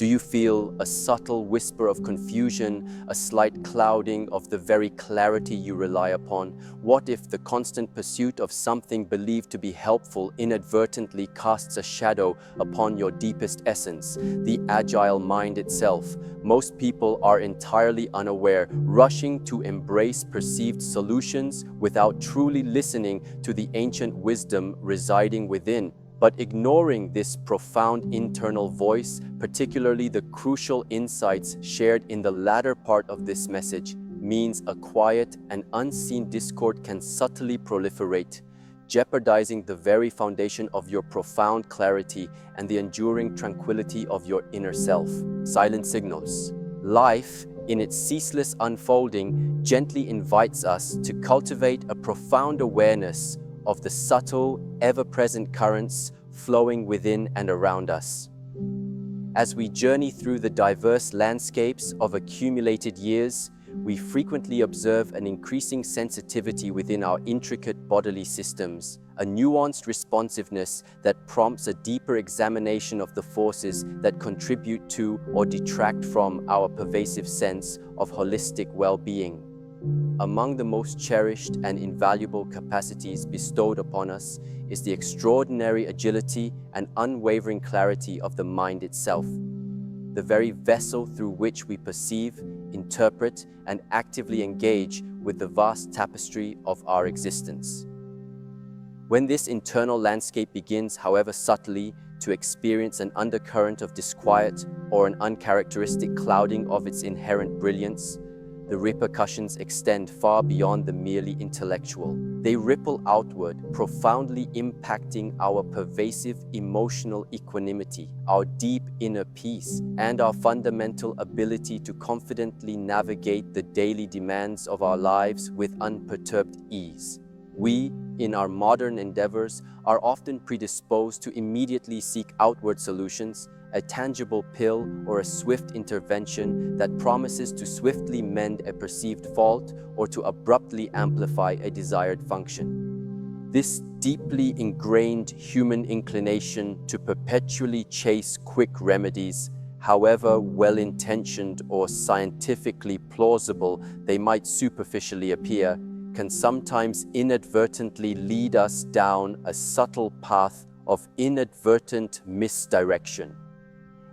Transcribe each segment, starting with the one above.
Do you feel a subtle whisper of confusion, a slight clouding of the very clarity you rely upon? What if the constant pursuit of something believed to be helpful inadvertently casts a shadow upon your deepest essence, the agile mind itself? Most people are entirely unaware, rushing to embrace perceived solutions without truly listening to the ancient wisdom residing within. But ignoring this profound internal voice, particularly the crucial insights shared in the latter part of this message, means a quiet and unseen discord can subtly proliferate, jeopardizing the very foundation of your profound clarity and the enduring tranquility of your inner self. Silent signals. Life, in its ceaseless unfolding, gently invites us to cultivate a profound awareness of the subtle, ever-present currents flowing within and around us. As we journey through the diverse landscapes of accumulated years, we frequently observe an increasing sensitivity within our intricate bodily systems, a nuanced responsiveness that prompts a deeper examination of the forces that contribute to or detract from our pervasive sense of holistic well-being. Among the most cherished and invaluable capacities bestowed upon us is the extraordinary agility and unwavering clarity of the mind itself, the very vessel through which we perceive, interpret, and actively engage with the vast tapestry of our existence. When this internal landscape begins, however subtly, to experience an undercurrent of disquiet or an uncharacteristic clouding of its inherent brilliance, the repercussions extend far beyond the merely intellectual. They ripple outward, profoundly impacting our pervasive emotional equanimity, our deep inner peace, and our fundamental ability to confidently navigate the daily demands of our lives with unperturbed ease. We, in our modern endeavors, are often predisposed to immediately seek outward solutions, a tangible pill or a swift intervention that promises to swiftly mend a perceived fault or to abruptly amplify a desired function. This deeply ingrained human inclination to perpetually chase quick remedies, however well-intentioned or scientifically plausible they might superficially appear, can sometimes inadvertently lead us down a subtle path of inadvertent misdirection.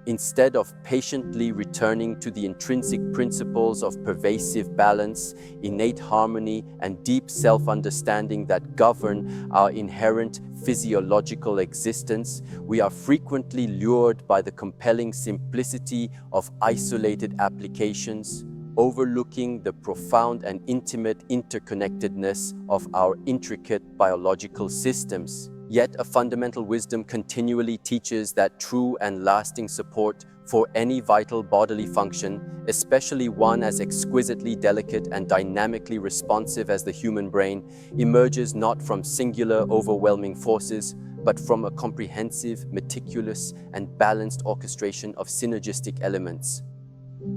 Instead of patiently returning to the intrinsic principles of pervasive balance, innate harmony, and deep self-understanding that govern our inherent physiological existence, we are frequently lured by the compelling simplicity of isolated applications, overlooking the profound and intimate interconnectedness of our intricate biological systems. Yet a fundamental wisdom continually teaches that true and lasting support for any vital bodily function, especially one as exquisitely delicate and dynamically responsive as the human brain, emerges not from singular overwhelming forces, but from a comprehensive, meticulous, and balanced orchestration of synergistic elements.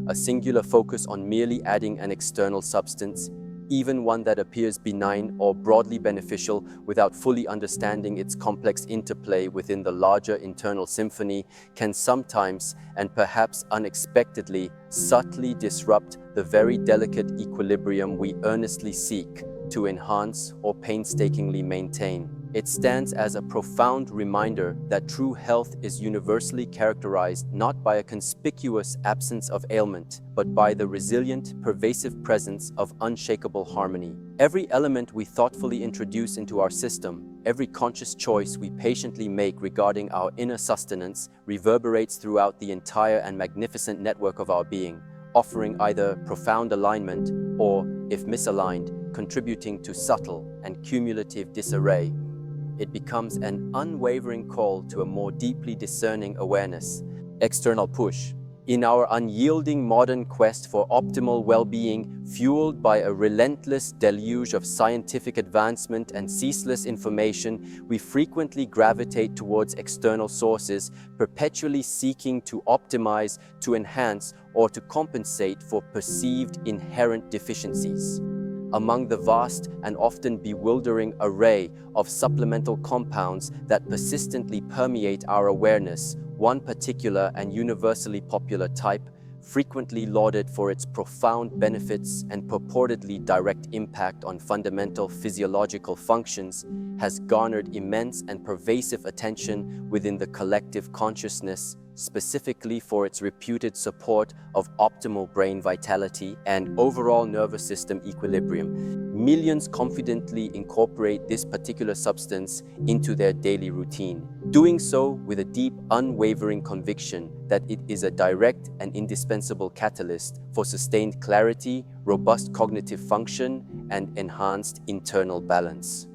A singular focus on merely adding an external substance, even one that appears benign or broadly beneficial, without fully understanding its complex interplay within the larger internal symphony, can sometimes, and perhaps unexpectedly, subtly disrupt the very delicate equilibrium we earnestly seek to enhance or painstakingly maintain. It stands as a profound reminder that true health is universally characterized not by a conspicuous absence of ailment, but by the resilient, pervasive presence of unshakable harmony. Every element we thoughtfully introduce into our system, every conscious choice we patiently make regarding our inner sustenance, reverberates throughout the entire and magnificent network of our being, offering either profound alignment or, if misaligned, contributing to subtle and cumulative disarray. It becomes an unwavering call to a more deeply discerning awareness. External push. In our unyielding modern quest for optimal well-being, fueled by a relentless deluge of scientific advancement and ceaseless information, we frequently gravitate towards external sources, perpetually seeking to optimize, to enhance, or to compensate for perceived inherent deficiencies. Among the vast and often bewildering array of supplemental compounds that persistently permeate our awareness, one particular and universally popular type, frequently lauded for its profound benefits and purportedly direct impact on fundamental physiological functions, has garnered immense and pervasive attention within the collective consciousness, specifically for its reputed support of optimal brain vitality and overall nervous system equilibrium. Millions confidently incorporate this particular substance into their daily routine, doing so with a deep, unwavering conviction that it is a direct and indispensable catalyst for sustained clarity, robust cognitive function, and enhanced internal balance.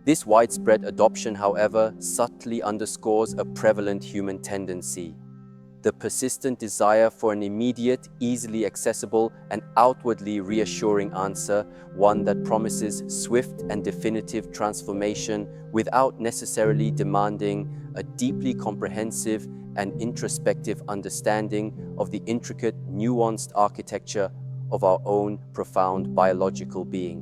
This widespread adoption, however, subtly underscores a prevalent human tendency: the persistent desire for an immediate, easily accessible, and outwardly reassuring answer, one that promises swift and definitive transformation without necessarily demanding a deeply comprehensive and introspective understanding of the intricate, nuanced architecture of our own profound biological being.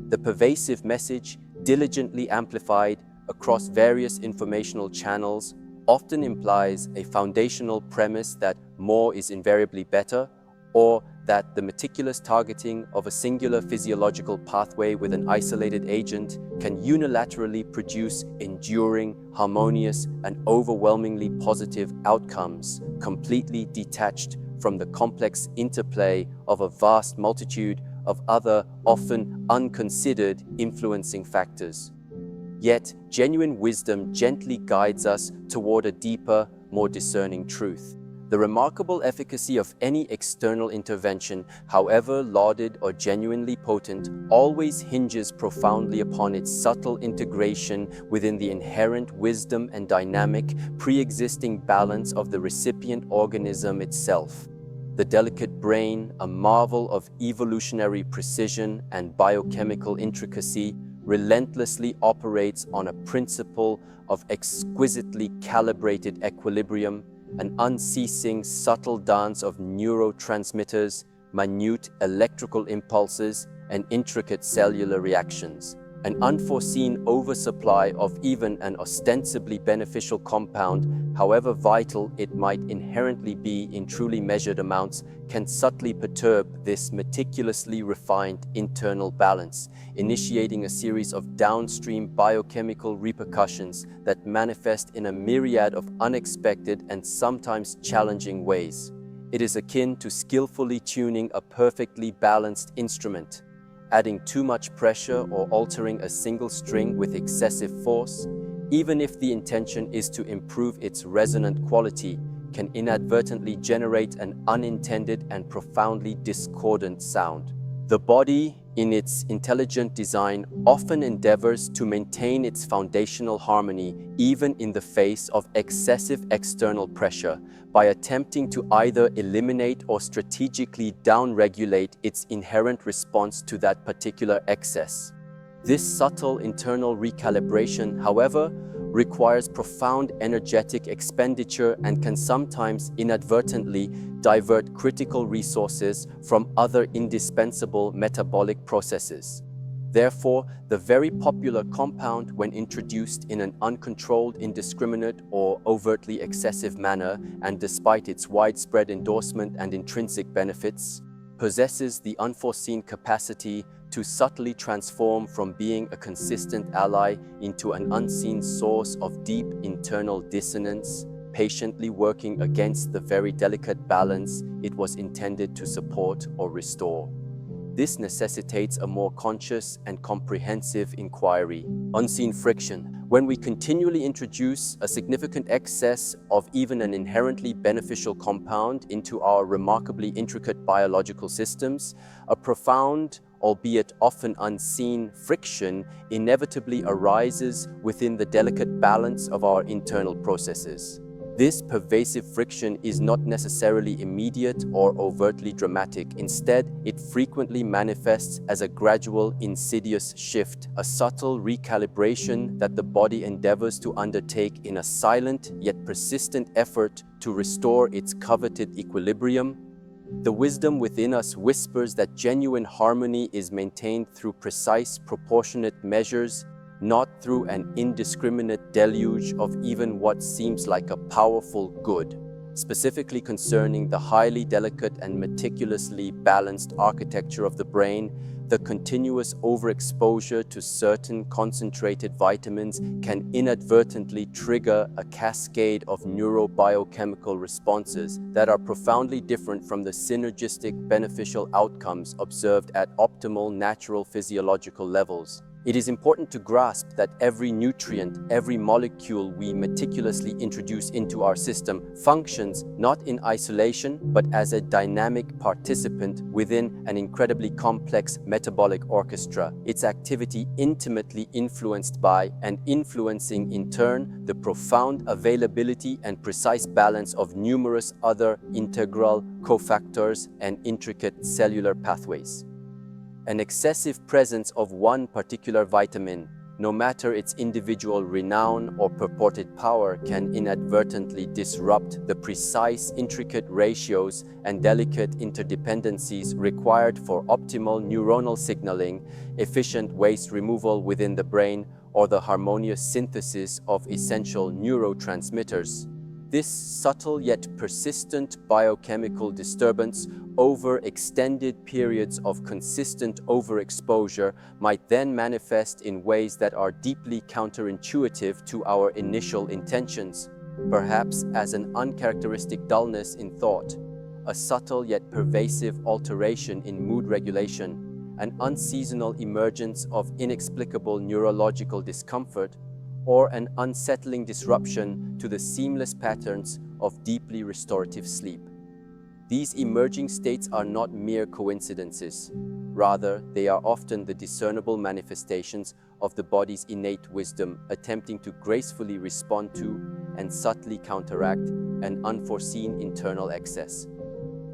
The pervasive message, diligently amplified across various informational channels, often implies a foundational premise that more is invariably better, or that the meticulous targeting of a singular physiological pathway with an isolated agent can unilaterally produce enduring, harmonious, and overwhelmingly positive outcomes, completely detached from the complex interplay of a vast multitude of other, often unconsidered, influencing factors. Yet, genuine wisdom gently guides us toward a deeper, more discerning truth. The remarkable efficacy of any external intervention, however lauded or genuinely potent, always hinges profoundly upon its subtle integration within the inherent wisdom and dynamic, pre-existing balance of the recipient organism itself. The delicate brain, a marvel of evolutionary precision and biochemical intricacy, relentlessly operates on a principle of exquisitely calibrated equilibrium, an unceasing subtle dance of neurotransmitters, minute electrical impulses, and intricate cellular reactions. An unforeseen oversupply of even an ostensibly beneficial compound, however vital it might inherently be in truly measured amounts, can subtly perturb this meticulously refined internal balance, initiating a series of downstream biochemical repercussions that manifest in a myriad of unexpected and sometimes challenging ways. It is akin to skillfully tuning a perfectly balanced instrument. Adding too much pressure or altering a single string with excessive force, even if the intention is to improve its resonant quality, can inadvertently generate an unintended and profoundly discordant sound. The body, in its intelligent design, often endeavors to maintain its foundational harmony even in the face of excessive external pressure, by attempting to either eliminate or strategically downregulate its inherent response to that particular excess. This subtle internal recalibration, however, requires profound energetic expenditure and can sometimes inadvertently divert critical resources from other indispensable metabolic processes. Therefore, the very popular compound, when introduced in an uncontrolled, indiscriminate, or overtly excessive manner, and despite its widespread endorsement and intrinsic benefits, possesses the unforeseen capacity to subtly transform from being a consistent ally into an unseen source of deep internal dissonance, patiently working against the very delicate balance it was intended to support or restore. This necessitates a more conscious and comprehensive inquiry. Unseen friction. When we continually introduce a significant excess of even an inherently beneficial compound into our remarkably intricate biological systems, a profound, albeit often unseen, friction inevitably arises within the delicate balance of our internal processes. This pervasive friction is not necessarily immediate or overtly dramatic. Instead, it frequently manifests as a gradual, insidious shift, a subtle recalibration that the body endeavors to undertake in a silent yet persistent effort to restore its coveted equilibrium. The wisdom within us whispers that genuine harmony is maintained through precise, proportionate measures, not through an indiscriminate deluge of even what seems like a powerful good. Specifically concerning the highly delicate and meticulously balanced architecture of the brain, the continuous overexposure to certain concentrated vitamins can inadvertently trigger a cascade of neurobiochemical responses that are profoundly different from the synergistic beneficial outcomes observed at optimal natural physiological levels. It is important to grasp that every nutrient, every molecule we meticulously introduce into our system functions not in isolation, but as a dynamic participant within an incredibly complex metabolic orchestra, its activity intimately influenced by and influencing in turn the profound availability and precise balance of numerous other integral cofactors and intricate cellular pathways. An excessive presence of one particular vitamin, no matter its individual renown or purported power, can inadvertently disrupt the precise, intricate ratios and delicate interdependencies required for optimal neuronal signaling, efficient waste removal within the brain, or the harmonious synthesis of essential neurotransmitters. This subtle yet persistent biochemical disturbance over extended periods of consistent overexposure might then manifest in ways that are deeply counterintuitive to our initial intentions, perhaps as an uncharacteristic dullness in thought, a subtle yet pervasive alteration in mood regulation, an unseasonal emergence of inexplicable neurological discomfort, or an unsettling disruption to the seamless patterns of deeply restorative sleep. These emerging states are not mere coincidences. Rather, they are often the discernible manifestations of the body's innate wisdom, attempting to gracefully respond to and subtly counteract an unforeseen internal excess.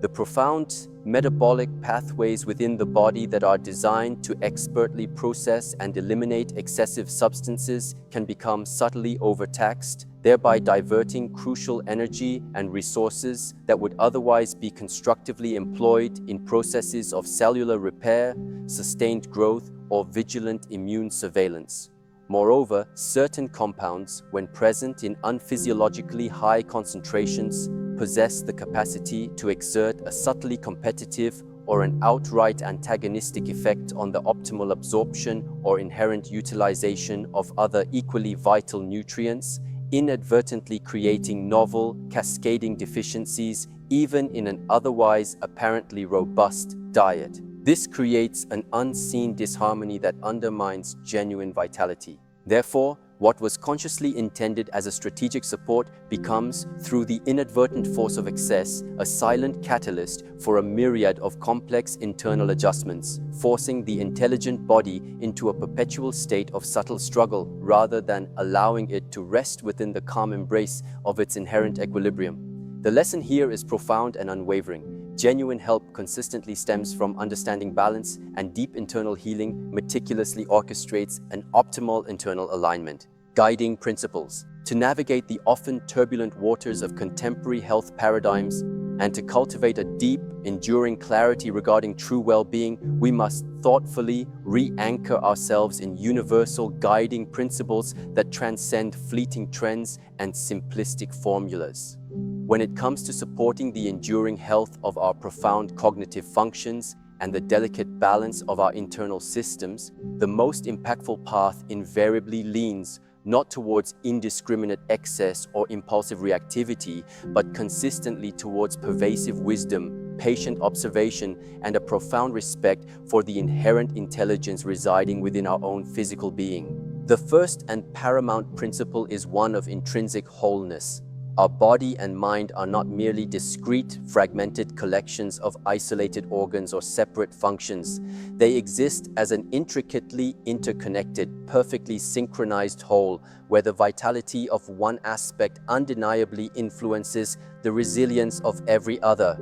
The profound metabolic pathways within the body that are designed to expertly process and eliminate excessive substances can become subtly overtaxed, thereby diverting crucial energy and resources that would otherwise be constructively employed in processes of cellular repair, sustained growth, or vigilant immune surveillance. Moreover, certain compounds, when present in unphysiologically high concentrations, possess the capacity to exert a subtly competitive or an outright antagonistic effect on the optimal absorption or inherent utilization of other equally vital nutrients, inadvertently creating novel, cascading deficiencies even in an otherwise apparently robust diet. This creates an unseen disharmony that undermines genuine vitality. Therefore, what was consciously intended as a strategic support becomes, through the inadvertent force of excess, a silent catalyst for a myriad of complex internal adjustments, forcing the intelligent body into a perpetual state of subtle struggle rather than allowing it to rest within the calm embrace of its inherent equilibrium. The lesson here is profound and unwavering. Genuine help consistently stems from understanding balance, and deep internal healing meticulously orchestrates an optimal internal alignment. Guiding principles. To navigate the often turbulent waters of contemporary health paradigms and to cultivate a deep, enduring clarity regarding true well-being, we must thoughtfully re-anchor ourselves in universal guiding principles that transcend fleeting trends and simplistic formulas. When it comes to supporting the enduring health of our profound cognitive functions and the delicate balance of our internal systems, the most impactful path invariably leans not towards indiscriminate excess or impulsive reactivity, but consistently towards pervasive wisdom, patient observation, and a profound respect for the inherent intelligence residing within our own physical being. The first and paramount principle is one of intrinsic wholeness. Our body and mind are not merely discrete, fragmented collections of isolated organs or separate functions. They exist as an intricately interconnected, perfectly synchronized whole, where the vitality of one aspect undeniably influences the resilience of every other.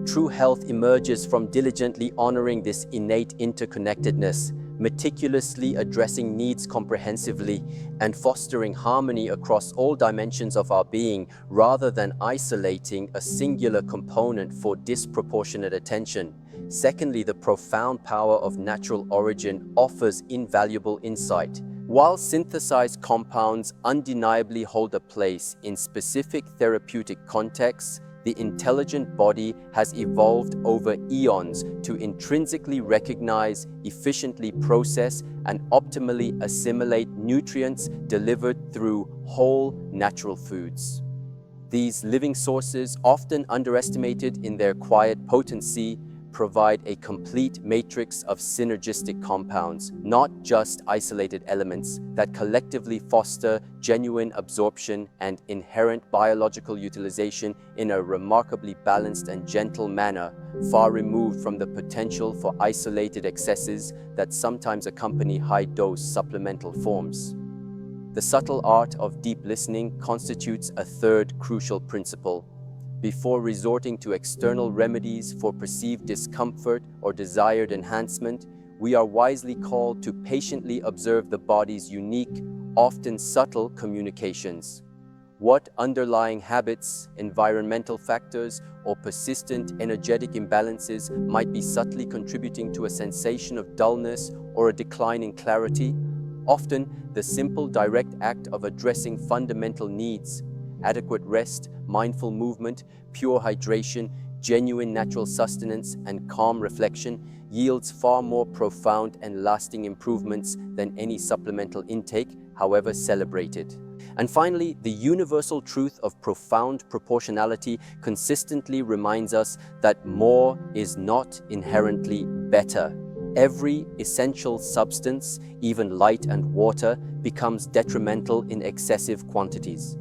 True health emerges from diligently honoring this innate interconnectedness, meticulously addressing needs comprehensively, and fostering harmony across all dimensions of our being, rather than isolating a singular component for disproportionate attention. Secondly, the profound power of natural origin offers invaluable insight. While synthesized compounds undeniably hold a place in specific therapeutic contexts, the intelligent body has evolved over eons to intrinsically recognize, efficiently process, and optimally assimilate nutrients delivered through whole natural foods. These living sources, often underestimated in their quiet potency, provide a complete matrix of synergistic compounds, not just isolated elements, that collectively foster genuine absorption and inherent biological utilization in a remarkably balanced and gentle manner, far removed from the potential for isolated excesses that sometimes accompany high-dose supplemental forms. The subtle art of deep listening constitutes a third crucial principle. Before resorting to external remedies for perceived discomfort or desired enhancement, we are wisely called to patiently observe the body's unique, often subtle communications. What underlying habits, environmental factors, or persistent energetic imbalances might be subtly contributing to a sensation of dullness or a decline in clarity? Often, the simple, direct act of addressing fundamental needs, adequate rest, mindful movement, pure hydration, genuine natural sustenance, and calm reflection yields far more profound and lasting improvements than any supplemental intake, however celebrated. And finally, the universal truth of profound proportionality consistently reminds us that more is not inherently better. Every essential substance, even light and water, becomes detrimental in excessive quantities.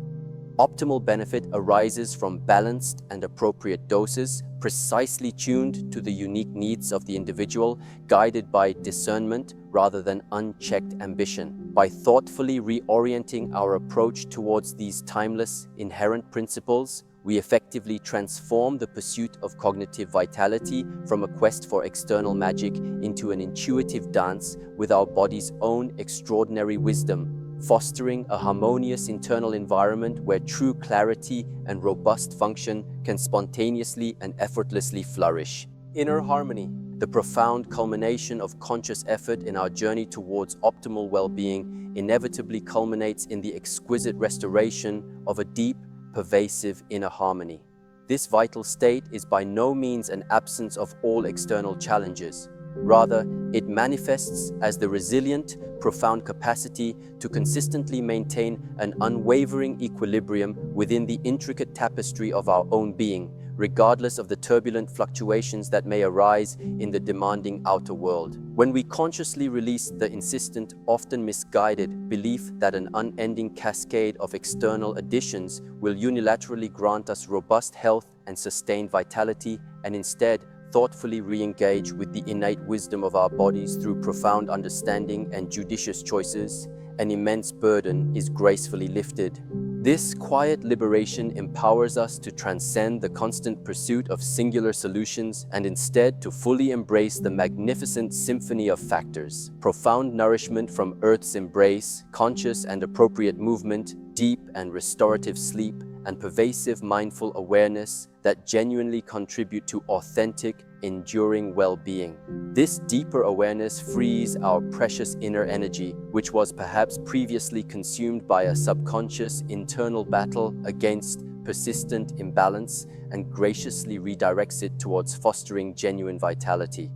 Optimal benefit arises from balanced and appropriate doses, precisely tuned to the unique needs of the individual, guided by discernment rather than unchecked ambition. By thoughtfully reorienting our approach towards these timeless, inherent principles, we effectively transform the pursuit of cognitive vitality from a quest for external magic into an intuitive dance with our body's own extraordinary wisdom, fostering a harmonious internal environment where true clarity and robust function can spontaneously and effortlessly flourish. Inner harmony, the profound culmination of conscious effort in our journey towards optimal well-being, inevitably culminates in the exquisite restoration of a deep, pervasive inner harmony. This vital state is by no means an absence of all external challenges. Rather, it manifests as the resilient, profound capacity to consistently maintain an unwavering equilibrium within the intricate tapestry of our own being, regardless of the turbulent fluctuations that may arise in the demanding outer world. When we consciously release the insistent, often misguided belief that an unending cascade of external additions will unilaterally grant us robust health and sustained vitality, and instead thoughtfully re-engage with the innate wisdom of our bodies through profound understanding and judicious choices, an immense burden is gracefully lifted. This quiet liberation empowers us to transcend the constant pursuit of singular solutions and instead to fully embrace the magnificent symphony of factors. Profound nourishment from Earth's embrace, conscious and appropriate movement, deep and restorative sleep, and pervasive mindful awareness that genuinely contribute to authentic, enduring well-being. This deeper awareness frees our precious inner energy, which was perhaps previously consumed by a subconscious internal battle against persistent imbalance, and graciously redirects it towards fostering genuine vitality.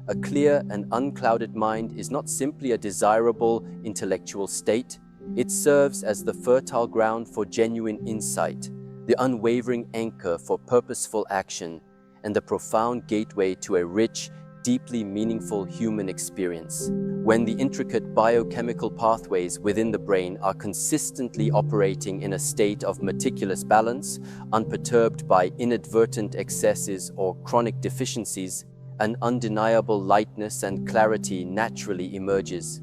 A clear and unclouded mind is not simply a desirable intellectual state, it serves as the fertile ground for genuine insight, the unwavering anchor for purposeful action, and the profound gateway to a rich, deeply meaningful human experience. When the intricate biochemical pathways within the brain are consistently operating in a state of meticulous balance, unperturbed by inadvertent excesses or chronic deficiencies, an undeniable lightness and clarity naturally emerges.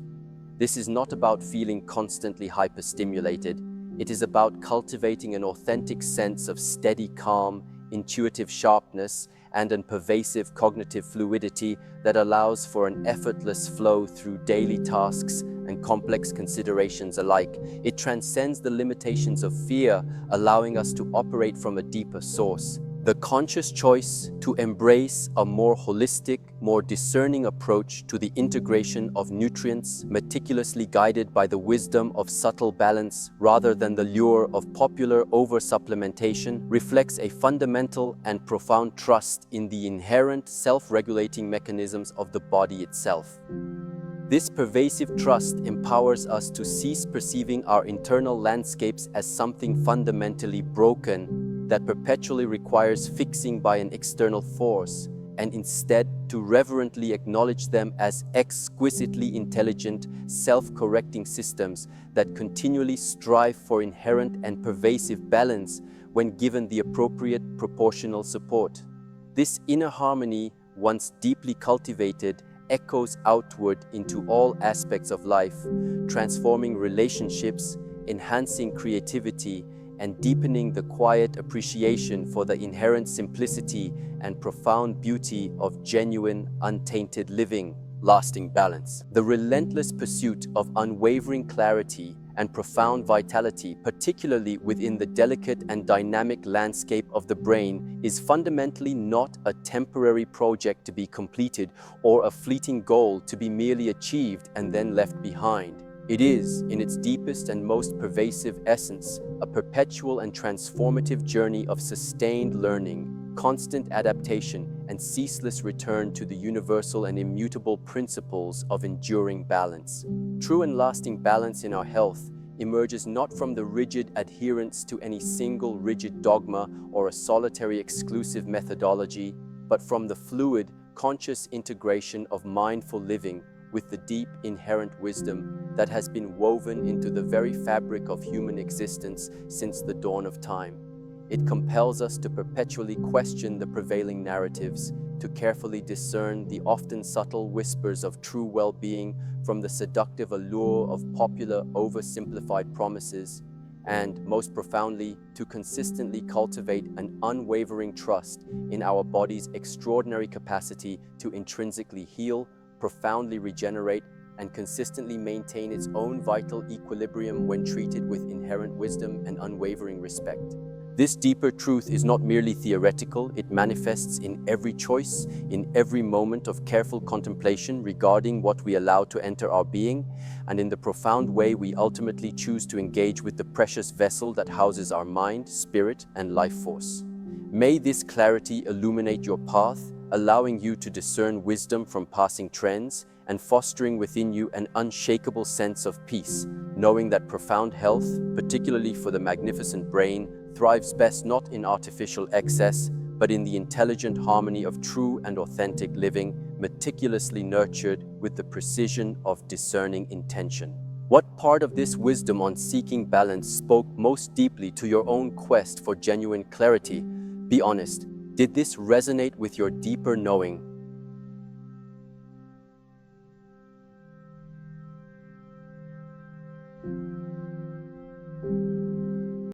This is not about feeling constantly hyperstimulated. It is about cultivating an authentic sense of steady calm, intuitive sharpness, and an pervasive cognitive fluidity that allows for an effortless flow through daily tasks and complex considerations alike. It transcends the limitations of fear, allowing us to operate from a deeper source, The conscious choice to embrace a more holistic, more discerning approach to the integration of nutrients, meticulously guided by the wisdom of subtle balance rather than the lure of popular oversupplementation, reflects a fundamental and profound trust in the inherent self-regulating mechanisms of the body itself. This pervasive trust empowers us to cease perceiving our internal landscapes as something fundamentally broken that perpetually requires fixing by an external force, and instead to reverently acknowledge them as exquisitely intelligent, self-correcting systems that continually strive for inherent and pervasive balance when given the appropriate proportional support. This inner harmony, once deeply cultivated, echoes outward into all aspects of life, transforming relationships, enhancing creativity, and deepening the quiet appreciation for the inherent simplicity and profound beauty of genuine, untainted living. Lasting balance. The relentless pursuit of unwavering clarity and profound vitality, particularly within the delicate and dynamic landscape of the brain, is fundamentally not a temporary project to be completed or a fleeting goal to be merely achieved and then left behind. It is, in its deepest and most pervasive essence, a perpetual and transformative journey of sustained learning, constant adaptation, and ceaseless return to the universal and immutable principles of enduring balance. True and lasting balance in our health emerges not from the rigid adherence to any single rigid dogma or a solitary exclusive methodology, but from the fluid, conscious integration of mindful living with the deep inherent wisdom that has been woven into the very fabric of human existence since the dawn of time. It compels us to perpetually question the prevailing narratives, to carefully discern the often subtle whispers of true well-being from the seductive allure of popular, oversimplified promises, and, most profoundly, to consistently cultivate an unwavering trust in our body's extraordinary capacity to intrinsically heal, profoundly regenerate, and consistently maintain its own vital equilibrium when treated with inherent wisdom and unwavering respect. This deeper truth is not merely theoretical, it manifests in every choice, in every moment of careful contemplation regarding what we allow to enter our being, and in the profound way we ultimately choose to engage with the precious vessel that houses our mind, spirit, and life force. May this clarity illuminate your path, allowing you to discern wisdom from passing trends and fostering within you an unshakable sense of peace, knowing that profound health, particularly for the magnificent brain, thrives best not in artificial excess, but in the intelligent harmony of true and authentic living, meticulously nurtured with the precision of discerning intention. What part of this wisdom on seeking balance spoke most deeply to your own quest for genuine clarity? Be honest, did this resonate with your deeper knowing?